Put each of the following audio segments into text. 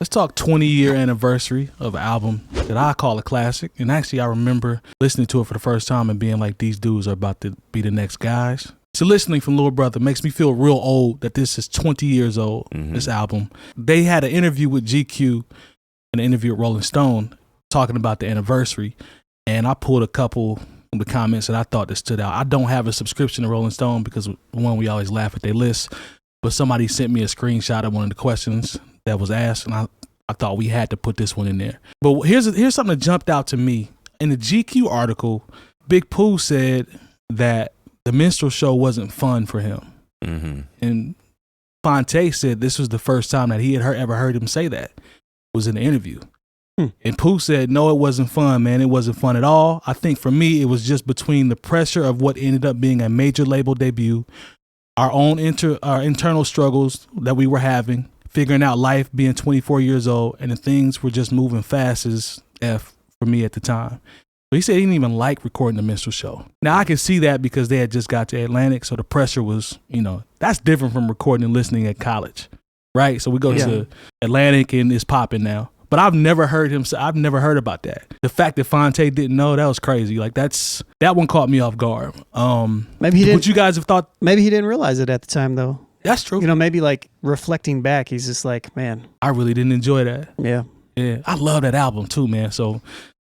Let's talk 20-year anniversary of an album that I call a classic. And actually, I remember listening to it for the first time and being like, these dudes are about to be the next guys. So listening from Lil Brother makes me feel real old that this is 20 years old, this album. They had an interview with GQ and an interview with Rolling Stone talking about the anniversary. And I pulled a couple of the comments that I thought that stood out. I don't have a subscription to Rolling Stone because, one, we always laugh at their list. But somebody sent me a screenshot of one of the questions that was asked. And I thought we had to put this one in there. But here's something that jumped out to me. In the GQ article, Big Pooh said that the Minstrel Show wasn't fun for him. And Fonte said this was the first time that he had ever heard him say that. It was in the interview. And Pooh said, no, it wasn't fun, man. It wasn't fun at all. I think for me, it was just between the pressure of what ended up being a major label debut, our own internal struggles that we were having, figuring out life, being 24 years old, and the things were just moving fast as F for me at the time. But he said he didn't even like recording the Minstrel Show. Now, I can see that because they had just got to Atlantic, so the pressure was, that's different from recording and listening at college, right? So we go to Atlantic and it's popping now. But I've never heard him say, I've never heard about that. The fact that Fonte didn't know, that was crazy. Like that one caught me off guard. Maybe he didn't. Would you guys have thought? Maybe he didn't realize it at the time, though. That's true. Maybe like reflecting back, he's just like, man, I really didn't enjoy that. Yeah. I love that album too, man. So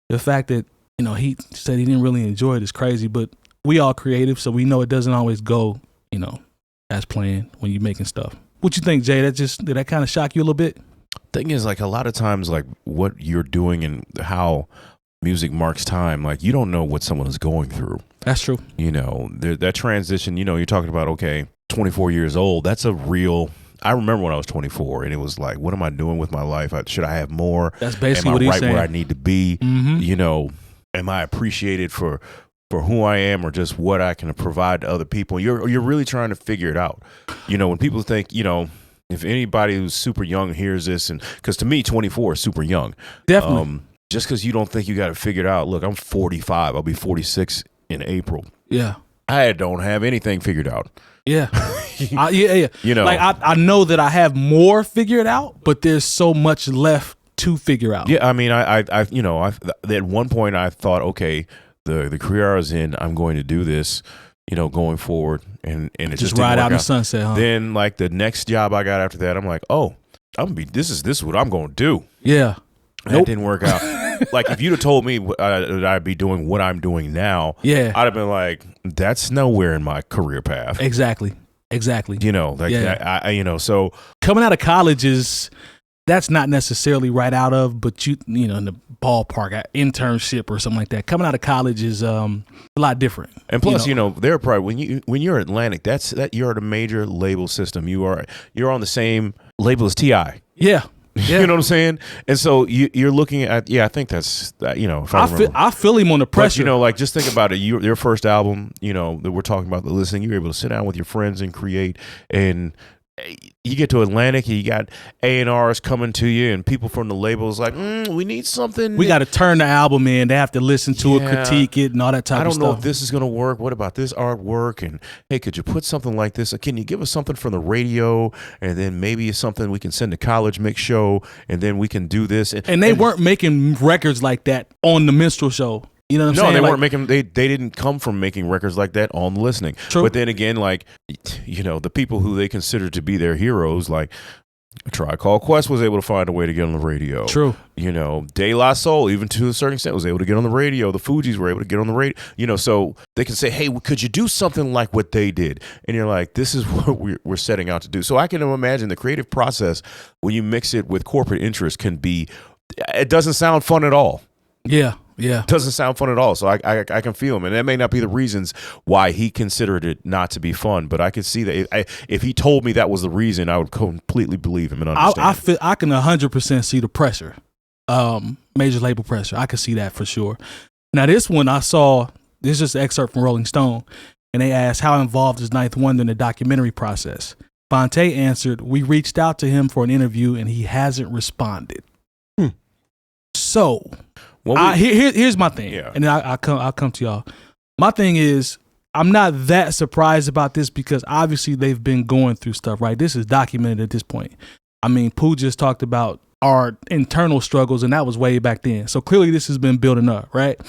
the fact that, he said he didn't really enjoy it is crazy, but we all creative, so we know it doesn't always go, as planned when you're making stuff. What you think, Jay? Did that kind of shock you a little bit? Thing is, like, a lot of times, like, what you're doing and how music marks time, like, you don't know what someone is going through. That's true. That transition, you're talking about, okay, 24 years old, that's a real... I remember when I was 24 and it was like, what am I doing with my life? Should I have more? That's basically what he's saying. Am I right where I need to be? Am I appreciated for who I am or just what I can provide to other people? You're really trying to figure it out. When people think, if anybody who's super young hears this, and because to me, 24 is super young. Definitely. Just because you don't think you got it figured out. Look, I'm 45. I'll be 46 in April. Yeah. I don't have anything figured out. Yeah. Yeah. Like I know that I have more figured out, but there's so much left to figure out. Yeah. I mean, I at one point I thought, okay, the career I was in, I'm going to do this, going forward, and it just ride out in the sunset. Huh? Then like the next job I got after that, I'm like, oh, this is what I'm going to do. Yeah. That didn't work out. Like if you'd have told me that I'd be doing what I'm doing now, I'd have been like, that's nowhere in my career path. Exactly. So coming out of college that's not necessarily right out of, but in the ballpark, internship or something like that. Coming out of college is a lot different. And plus, they're probably when you're Atlantic, that you're at a major label system. You're on the same label as T.I. Yeah. Yeah. You know what I'm saying? And so you're looking at, I think that's, if I feel him on the pressure. But, like, just think about it. Your first album, that we're talking about, the listening, you're able to sit down with your friends and create, and you get to Atlantic, you got A&Rs coming to you, and people from the labels like, we need something. We got to turn the album in. They have to listen to it, critique it, and all that type of stuff. I don't know if this is going to work. What about this artwork? And, hey, could you put something like this? Can you give us something from the radio? And then maybe it's something we can send to college, mix show, and then we can do this. And they weren't making records like that on the Minstrel Show. You know what I'm saying? No, they weren't making. They didn't come from making records like that on listening. True. But then again, like, the people who they consider to be their heroes, like Tribe Called Quest, was able to find a way to get on the radio. True. De La Soul, even to a certain extent, was able to get on the radio. The Fugees were able to get on the radio. So they can say, hey, could you do something like what they did? And you're like, this is what we're setting out to do. So I can imagine the creative process when you mix it with corporate interest it doesn't sound fun at all. Yeah. Yeah. It doesn't sound fun at all. So I can feel him. And that may not be the reasons why he considered it not to be fun, but I could see that if he told me that was the reason, I would completely believe him and understand. I can 100% see the pressure, major label pressure. I can see that for sure. Now, this one I saw, this is just an excerpt from Rolling Stone, and they asked, how involved is Ninth Wonder in the documentary process? Fonte answered, we reached out to him for an interview, and he hasn't responded. So... here's my thing, and then I'll come to y'all. My thing is, I'm not that surprised about this because obviously they've been going through stuff, right? This is documented at this point. I mean, Pooh just talked about our internal struggles, and that was way back then. So clearly this has been building up, right?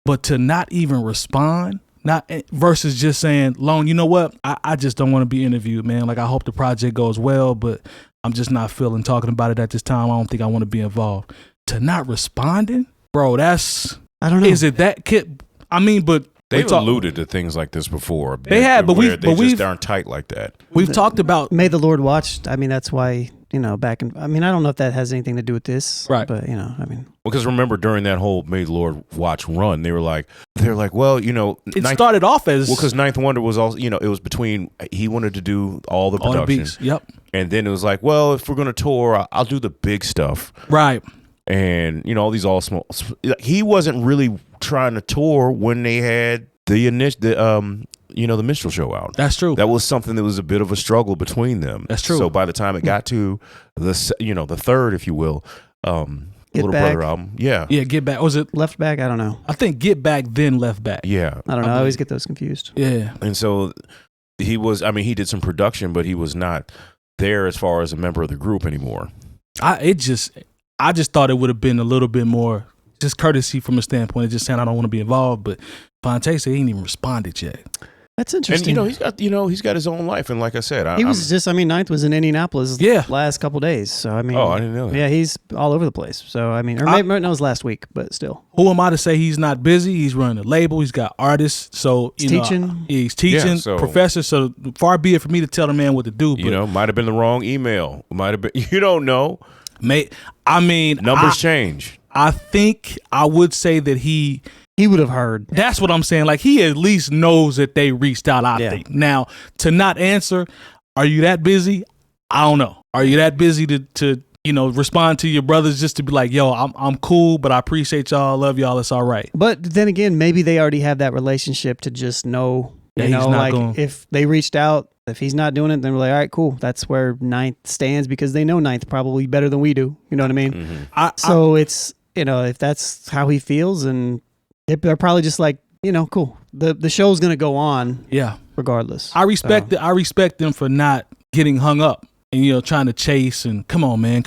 But to not even respond, not versus just saying, Lone, you know what? I just don't want to be interviewed, man. Like, I hope the project goes well, but I'm just not feeling talking about it at this time. I don't think I want to be involved. To not responding, bro, that's, I don't know. Is it that kid? I mean, but they've alluded to things like this before. They have, but they we've just aren't tight like that. We've talked about. May the Lord watch. I mean, that's why, I mean, I don't know if that has anything to do with this. Right. But, I mean. Because remember, during that whole May the Lord watch run, they were like, well, it started off as. Well, because Ninth Wonder was also, it was between, he wanted to do all the production. All the beats, yep. And then it was like, well, if we're going to tour, I'll do the big stuff. Right. And, all these all small. He wasn't really trying to tour when they had the Minstrel Show out. That's true. That was something that was a bit of a struggle between them. That's true. So by the time it got to the third, if you will, Little Back. Brother album, yeah, Get Back. Was it Left Back? I don't know. I think Get Back, then Left Back. yeah. I don't know. I always get those confused. Yeah. And so he was. I mean, he did some production, but he was not there as far as a member of the group anymore. I just thought it would have been a little bit more just courtesy from a standpoint of just saying I don't want to be involved, but Fantasia ain't even responded yet. That's interesting. And he's got his own life, and like I said, he was just. I mean, Ninth was in Indianapolis. Yeah. Last couple days. So I mean. Oh, I didn't know that. Yeah, he's all over the place. So I mean, or maybe no, it was last week, but still. Who am I to say he's not busy? He's running a label. He's got artists. So He's teaching. He's teaching, Yeah, so- professor. So far be it for me to tell the man what to do. But Might have been the wrong email. Might have been. You don't know. Numbers Change. I think I would say that he would have heard. That's what I'm saying. Like, he at least knows that they reached out, I think. Now, to not answer, are you that busy? I don't know. Are you that busy to respond to your brothers just to be like, yo, I'm cool, but I appreciate y'all, love y'all, it's all right. But then again, maybe they already have that relationship to just know, if they reached out, if he's not doing it, then we're like, all right, cool. That's where Ninth stands, because they know Ninth probably better than we do. You know what I mean? Mm-hmm. It's, if that's how he feels, and they're probably just like, cool. The show's going to go on. Yeah. Regardless. I respect them for not getting hung up and, trying to chase and come on, man.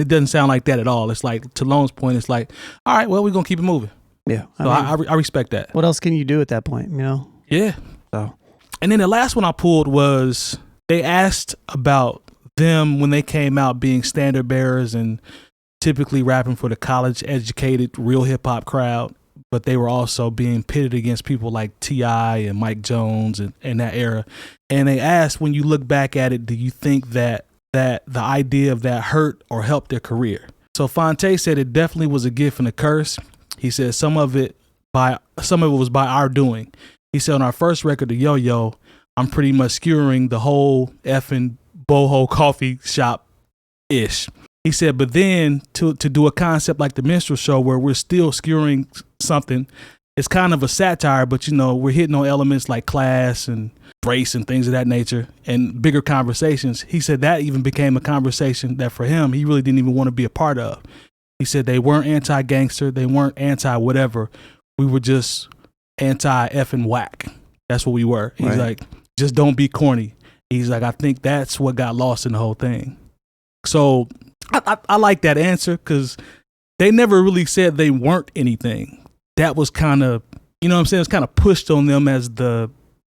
It doesn't sound like that at all. It's like, to Lone's point, it's like, all right, well, we're going to keep it moving. Yeah. So I respect that. What else can you do at that point, Yeah. So. And then the last one I pulled was they asked about them when they came out being standard bearers and typically rapping for the college educated real hip hop crowd, but they were also being pitted against people like T.I. and Mike Jones and that era. And they asked, when you look back at it, do you think that the idea of that hurt or helped their career? So Fonte said it definitely was a gift and a curse. He said some of it was by our doing. He said on our first record, the Yo-Yo, I'm pretty much skewering the whole effing boho coffee shop ish. He said, but then to do a concept like the Minstrel Show where we're still skewering something, it's kind of a satire, but we're hitting on elements like class and race and things of that nature and bigger conversations. He said that even became a conversation that for him, he really didn't even want to be a part of. He said they weren't anti-gangster, they weren't anti-whatever. We were just anti-effing whack. That's what we were. He's like, just don't be corny. He's like, I think that's what got lost in the whole thing. So I like that answer because they never really said they weren't anything. That was kind of, it's kind of pushed on them as the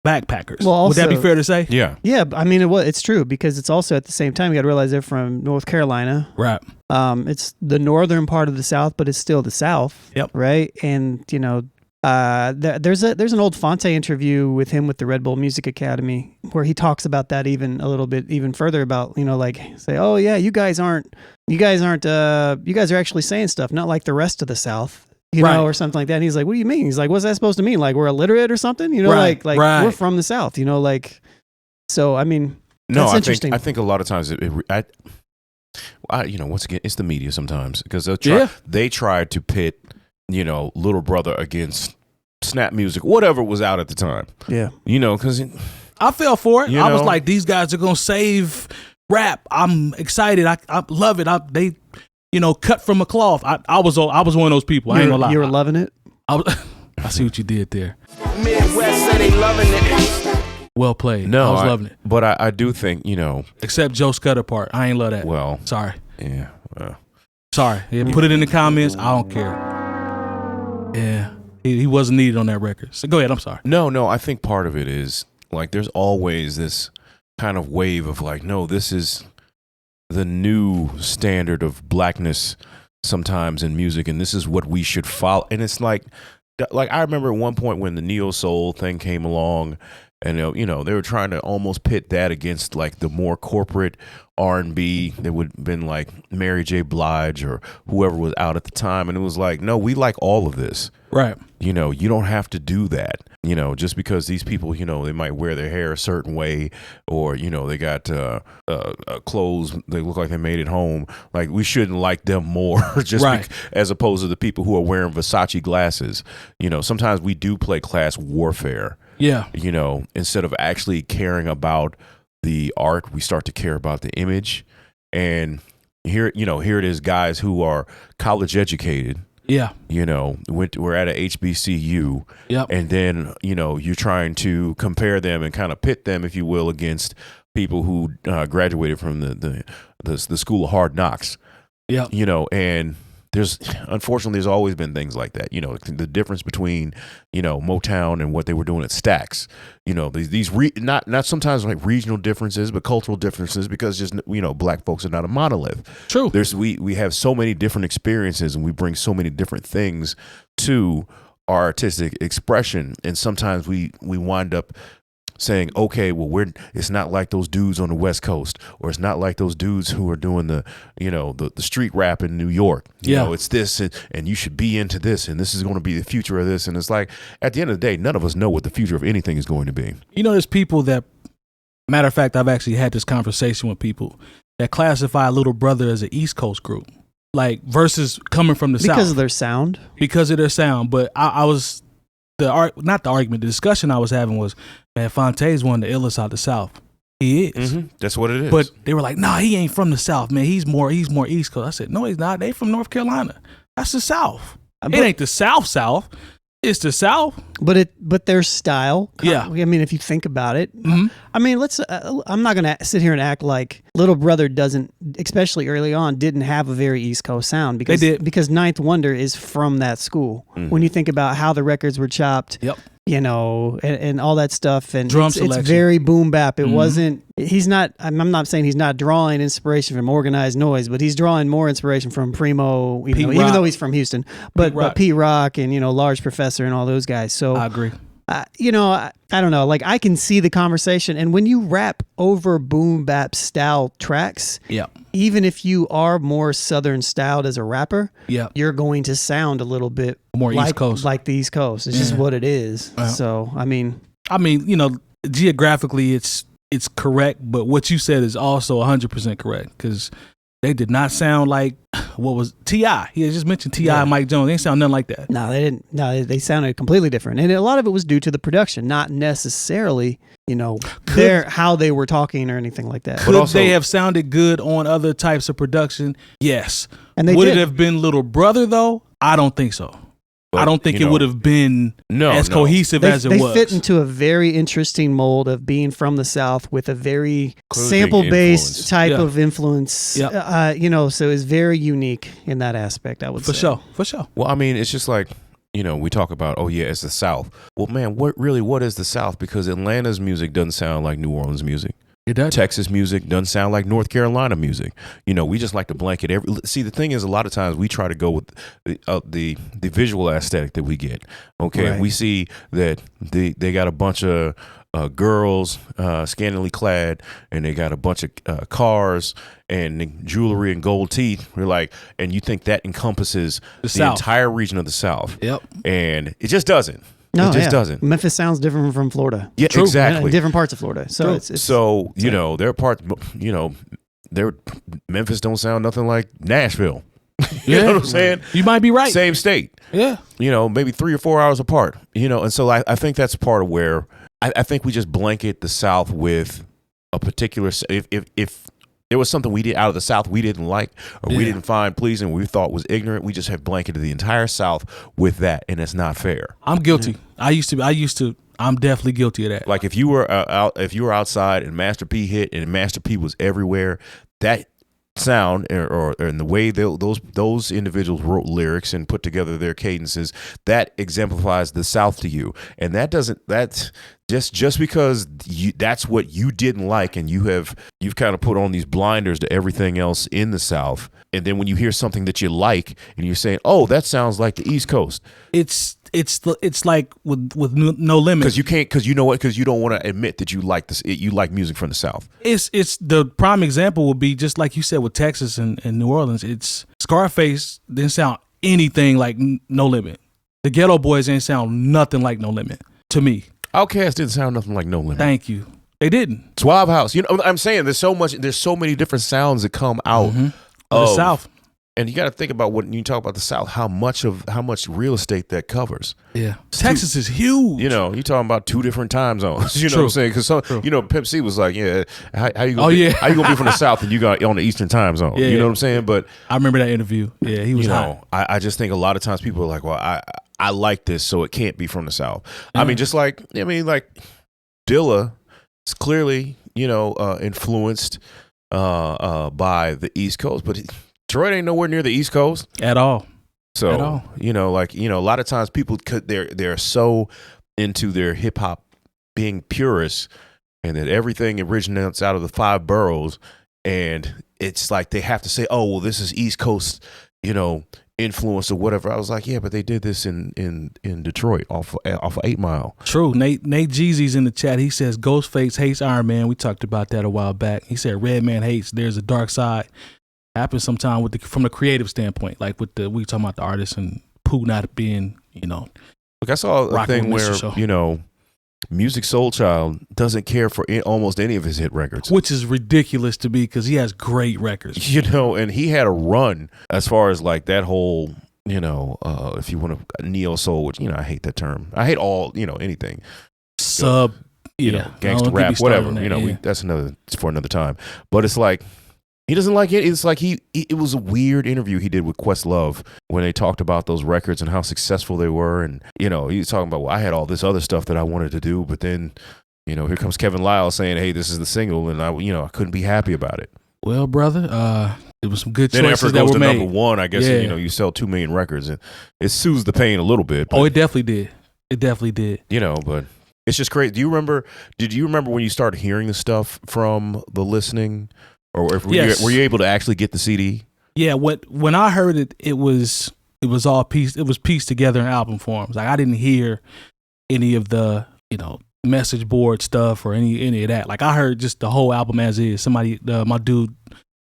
backpackers. Well, also, would that be fair to say? Yeah. Yeah, I mean, it's true because it's also at the same time, you got to realize they're from North Carolina. Right. It's the northern part of the South, but it's still the South. Yep. Right. And, there's an old Fonte interview with him with the Red Bull Music Academy where he talks about that even a little bit even further about, say, oh yeah, you guys are actually saying stuff, not like the rest of the South. Or something like that. And he's like, what do you mean? He's like, what's that supposed to mean? Like we're illiterate or something? Like we're from the South, so I mean, that's interesting. I think a lot of times once again, it's the media sometimes because they try to pit, Little Brother against Snap Music, whatever was out at the time. Yeah. Because I fell for it. I was like, these guys are going to save rap. I'm excited. I love it. They cut from a cloth. I was one of those people. I ain't gonna lie. You were loving it? I see what you did there. Midwest say they loving it. Well played. No, I was loving it. But I do think, except Joe Scudder part. I ain't love that. Well, sorry. Yeah. Well, Sorry. Yeah, put it in the comments. I don't care. Yeah. He wasn't needed on that record. So go ahead. I'm sorry. No. I think part of it is like there's always this kind of wave of like, no, this is the new standard of blackness sometimes in music, and this is what we should follow. And it's like I remember at one point when the neo soul thing came along, and you know they were trying to almost pit that against like the more corporate R&B that would have been like Mary J. Blige or whoever was out at the time, and it was like, no, we like all of this, right? You know, you don't have to do that. You know, just because these people, you know, they might wear their hair a certain way, or you know, they got clothes they look like they made at home. Like we shouldn't like them more, just right. As opposed to the people who are wearing Versace glasses. You know, sometimes we do play class warfare. Yeah. You know, instead of actually caring about the art, we start to care about the image. And here it is, guys who are college educated. Yeah. You know, we're at a HBCU. Yep. And then, you know, you're trying to compare them and kind of pit them, if you will, against people who graduated from the School of Hard Knocks. Yeah. You know, and unfortunately, there's always been things like that. You know, the difference between, you know, Motown and what they were doing at Stax. You know, these not sometimes like regional differences, but cultural differences, because just, you know, black folks are not a monolith. True. We have so many different experiences, and we bring so many different things to our artistic expression, and sometimes we wind up saying, okay, well, it's not like those dudes on the West Coast, or it's not like those dudes who are doing the street rap in New York. You know, it's this, and you should be into this, and this is going to be the future of this. And it's like, at the end of the day, none of us know what the future of anything is going to be. You know, there's people that, matter of fact, I've actually had this conversation with people that classify Little Brother as an East Coast group, like versus coming from the South. Because of their sound? Because of their sound. But I was, the discussion I was having was, man, Fantasia one of the illest out the South. He is. Mm-hmm. That's what it is. But they were like, nah, he ain't from the South, man. He's more East Coast. I said, no, he's not. They from North Carolina. That's the South. It ain't the South. It's the South. But their style. Yeah. I mean, if you think about it, mm-hmm. I mean, I'm not going to sit here and act like Little Brother doesn't, especially early on, didn't have a very East Coast sound, because they did. Because Ninth Wonder is from that school. Mm-hmm. When you think about how the records were chopped. Yep. You know, and all that stuff, and drum it's very boom bap. It wasn't. He's not. I'm not saying he's not drawing inspiration from Organized Noise, but he's drawing more inspiration from Primo. You know, even though he's from Houston, but Pete Rock and Large Professor and all those guys. So I agree. You know, I don't know. Like, I can see the conversation, and when you rap over boom bap style tracks, even if you are more Southern styled as a rapper, you're going to sound a little bit more like, East Coast, like the East Coast. It's just what it is. So, I mean, you know, geographically, it's correct, but what you said is also 100% correct, because they did not sound like what was T.I. He had just mentioned T.I. and Mike Jones. They didn't sound nothing like that. No, they didn't. No, they sounded completely different. And a lot of it was due to the production, not necessarily, how they were talking or anything like that. Could they have sounded good on other types of production? Yes. And would it have been Little Brother, though? I don't think so. But, I don't think it would have been as cohesive as it was. They fit into a very interesting mold of being from the South with a very sample-based type of influence. So it's very unique in that aspect, I would say. For sure. Well, I mean, it's just like, we talk about, it's the South. Well, man, what is the South? Because Atlanta's music doesn't sound like New Orleans music. It does. Texas music doesn't sound like North Carolina music. We just like to blanket See, the thing is, a lot of times we try to go with the visual aesthetic that we get. Okay, right. We see that they got a bunch of girls scantily clad, and they got a bunch of cars and jewelry and gold teeth. We're like, and you think that encompasses the entire region of the South. Yep. And it just doesn't. No, it just doesn't. Memphis sounds different from Florida. Yeah, true. Exactly. Different parts of Florida. So there are parts, Memphis don't sound nothing like Nashville. You know what I'm saying? You might be right. Same state. Yeah. Maybe 3 or 4 hours apart. And so I think that's part of where I think we just blanket the South with a particular, if there was something we did out of the South we didn't like, or we didn't find pleasing, we thought was ignorant, we just have blanketed the entire South with that, and it's not fair. I'm guilty. I used to. I'm definitely guilty of that. Like if you were outside and Master P hit and Master P was everywhere, that sound or in the way those individuals wrote lyrics and put together their cadences, that exemplifies the South to you. And that's just because that's what you didn't like, and you've kind of put on these blinders to everything else in the South. And then when you hear something that you like and you're saying, oh, that sounds like the East Coast. It's like with No Limit, because you know what, because you don't want to admit that you like this, you like music from the South. It's the prime example would be just like you said with Texas and New Orleans. It's Scarface didn't sound anything like No Limit. The Ghetto Boys didn't sound nothing like No Limit to me. Outkast didn't sound nothing like No Limit. Thank you. They didn't. Suave House. You know, I'm saying there's so many different sounds that come out of the South. And you got to think about when you talk about the South, how much real estate that covers. Yeah, Texas is huge. You know, you're talking about 2 different time zones. You know what I'm saying? Because Pimp C was like, yeah, how you gonna be from the South and you got on the Eastern time zone? Yeah, you know what I'm saying? But I remember that interview. Yeah, he was hot. I just think a lot of times people are like, well, I like this, so it can't be from the South. I mean, like Dilla is clearly influenced by the East Coast, but Detroit ain't nowhere near the East Coast at all. So a lot of times people they're so into their hip hop being purists, and that everything originates out of the 5 boroughs, and it's like they have to say, oh well, this is East Coast, influence or whatever. I was like, yeah, but they did this in Detroit off of 8 Mile. True. Nate Jeezy's in the chat. He says Ghostface hates Iron Man. We talked about that a while back. He said Red Man hates There's a Dark Side. Happens sometime from the creative standpoint, like we talking about the artists and Pooh not being, Look, I saw a thing where Music Soul Child doesn't care for almost any of his hit records, which is ridiculous to me because he has great records. And he had a run as far as like that whole, if you want to neo soul, which I hate that term. I hate all anything gangster rap, whatever. That's for another time. But it's like, he doesn't like it. It's like it was a weird interview he did with Questlove when they talked about those records and how successful they were. And, he was talking about, well, I had all this other stuff that I wanted to do. But then, here comes Kevin Lyle saying, hey, this is the single. And I couldn't be happy about it. Well, brother, it was some good choices then after it that goes were to made. number 1, I guess, you sell 2 million records. And it soothes the pain a little bit. But, it definitely did. It definitely did. But it's just crazy. Did you remember when you started hearing the stuff from the listening? Or were you able to actually get the CD? Yeah, when I heard it, it was all pieced. It was pieced together in album forms. Like I didn't hear any of the message board stuff or any of that. Like I heard just the whole album as is. Somebody, my dude,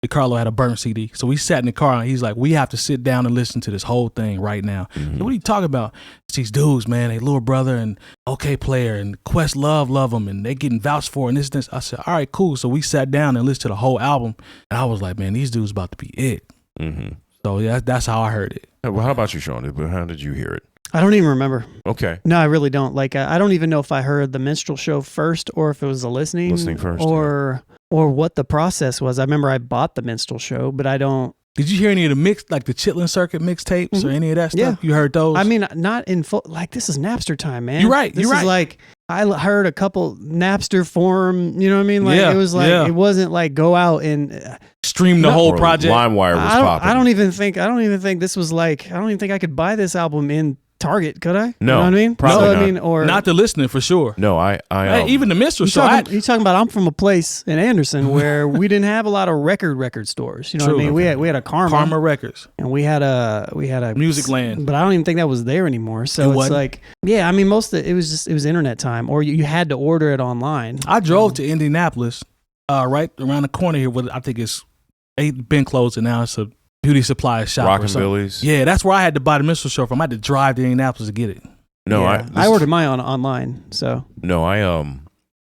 Carlo had a burnt CD, so we sat in the car and he's like, "We have to sit down and listen to this whole thing right now." Mm-hmm. So what are you talking about? It's these dudes, man. They Little Brother and OK Player and Questlove love them, and they getting vouched for and this. I said, "All right, cool." So we sat down and listened to the whole album, and I was like, "Man, these dudes about to be it." Mm-hmm. So yeah, that's how I heard it. Well, how about you, Sean? How did you hear it? I don't even remember. Okay. No, I really don't. Like, I don't even know if I heard the Minstrel Show first or if it was the listening first, or what the process was. I remember I bought the Minstrel Show, but I don't. Did you hear any of the mix, like the Chitlin Circuit mixtapes or any of that stuff? Yeah. You heard those? I mean, not in full. Like, this is Napster time, man. You're right. This is like, I heard a couple Napster forum, you know what I mean? Like, it was like, it wasn't like go out and stream the whole project. LimeWire was popping. I don't even think this was like, I don't even think I could buy this album in Target, could I? No, you know what I mean? Probably not. I mean, or not the listening for sure. No, even the Minstrel Show. You talking about? I'm from a place in Anderson where we didn't have a lot of record stores. You know what I mean? We had a Karma Records, and we had a Music Land, but I don't even think that was there anymore. So it's like, I mean, most of it was internet time, or you had to order it online. I drove to Indianapolis, right around the corner here. I think they've been closed and now it's a beauty supply shop. Rockin' Billy's. Yeah, that's where I had to buy the Minstrel Show from. I had to drive to Indianapolis to get it. No, I ordered mine online. So no,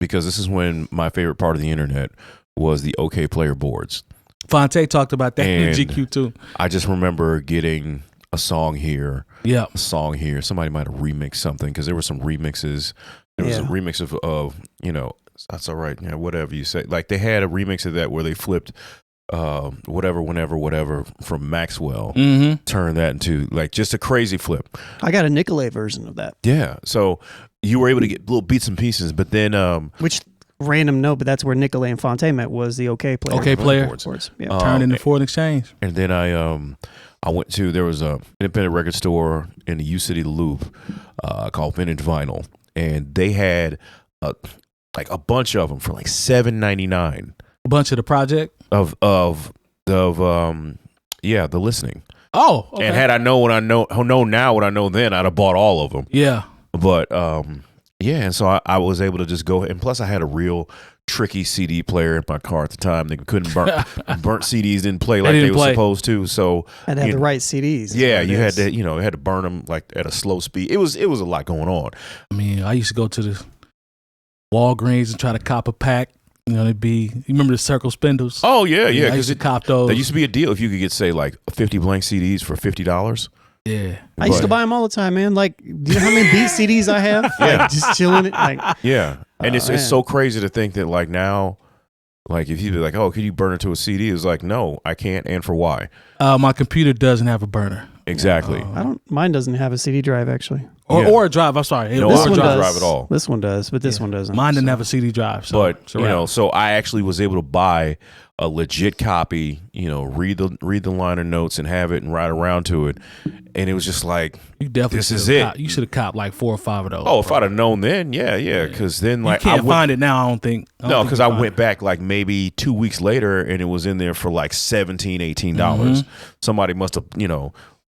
because this is when my favorite part of the internet was the OK Player boards. Fonte talked about that in GQ too. I just remember getting a song here, a song here. Somebody might have remixed something because there were some remixes. There was a remix of That's All Right, whatever you say. Like they had a remix of that where they flipped whatever from Maxwell, turned that into like just a crazy flip. I got a 𝐾𝐄𝐿 version of that. Yeah, so you were able to get little bits and pieces, but then which random note, but that's where Nicolay and Fonte met, was the OK player. OK player. Yeah. Turned into Foreign Exchange. And then I went to, there was a independent record store in the U City Loop called Vintage Vinyl, and they had like a bunch of them for like $7.99. A bunch of the project of the listening. Oh, okay. And had I known what I know now, what I know then, I'd have bought all of them. Yeah. But yeah, and so I was able to just go, and plus I had a real tricky CD player in my car at the time. They couldn't burnt CDs didn't play like they were supposed to. So had to have the right CDs. Yeah, you had to, had to burn them like at a slow speed. It was a lot going on. I mean, I used to go to the Walgreens and try to cop a pack. It'd be, you remember the Circle Spindles? Oh yeah, yeah. I used to cop those. There used to be a deal if you could get, say, like 50 blank CDs for $50. Yeah, I used to buy them all the time, man. Like, do you know how many beat CDs I have? Yeah, like, just chilling it. Like, yeah, and it's so crazy to think that like now, like if you'd be like, oh, could you burn it to a CD? It's like, no, I can't, and for why? My computer doesn't have a burner. Exactly. Mine doesn't have a CD drive actually, or a drive. I'm sorry, no, this one drive does. at all. This one does, but this one doesn't. Mine didn't have a CD drive. So, but so I actually was able to buy a legit copy. Read the liner notes and have it and ride around to it, and it was just like, you definitely this is it. You should have copped like 4 or 5 of those. Oh, if I'd have known then, yeah, because then like you can't find it now. I don't think. No, because I went back like maybe 2 weeks later, and it was in there for like $17, $18. Somebody must have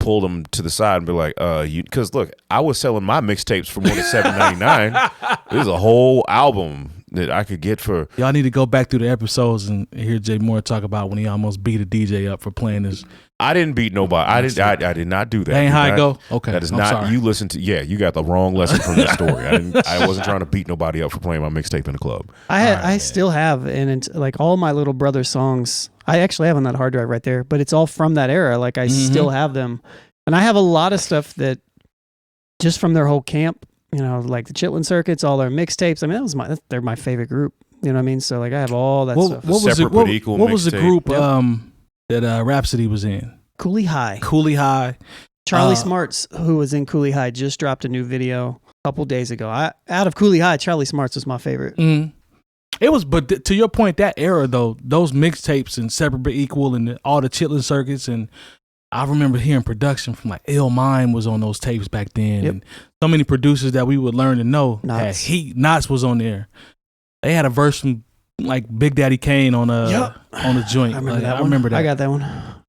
pulled them to the side and be like, because look, I was selling my mixtapes for more than $7.99. There's a whole album that I could get for. Y'all need to go back through the episodes and hear Jay Moore talk about when he almost beat a DJ up for playing his. I didn't beat nobody. I did not do that. That ain't how it go. Okay, that is I'm not. sorry. You listen to. Yeah, you got the wrong lesson from that story. I wasn't trying to beat nobody up for playing my mixtape in the club. I still have, and it's like all my little brother songs. I actually have on that hard drive right there, but it's all from that era. Like I still have them, and I have a lot of stuff that just from their whole camp. Like the Chitlin Circuits, all their mixtapes. I mean, they're my favorite group. You know what I mean? So like I have all that stuff. What was the group that Rhapsody was in? 𝐿𝐿 High. 𝐿𝐿 High. Charlie Smarts, who was in 𝐿𝐿 High, just dropped a new video a couple days ago. Out of 𝐿𝐿 High, Charlie Smarts was my favorite. It was, but to your point, that era though, those mixtapes and Separate but Equal and all the Chitlin Circuits, and I remember hearing production from like 𝐿_MINE was on those tapes back then, and so many producers that we would learn to know. Knots was on there. They had a verse from like Big Daddy Kane on a joint. I remember that. I got that one.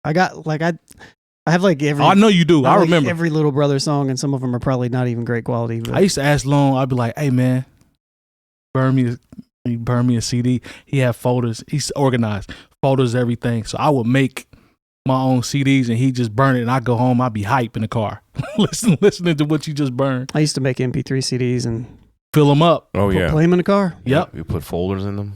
I have like every. Oh, I know you do. I remember every Little Brother song, and some of them are probably not even great quality. But. I used to ask Lone. I'd be like, "Hey man, burn me a CD." He had folders. He's organized folders, everything. So I would make my own CDs, and he just burn it. And I go home. I'd be hype in the car, listening to what you just burned. I used to make MP3 CDs and fill them up. Oh yeah, play them in the car. Yep, you put folders in them.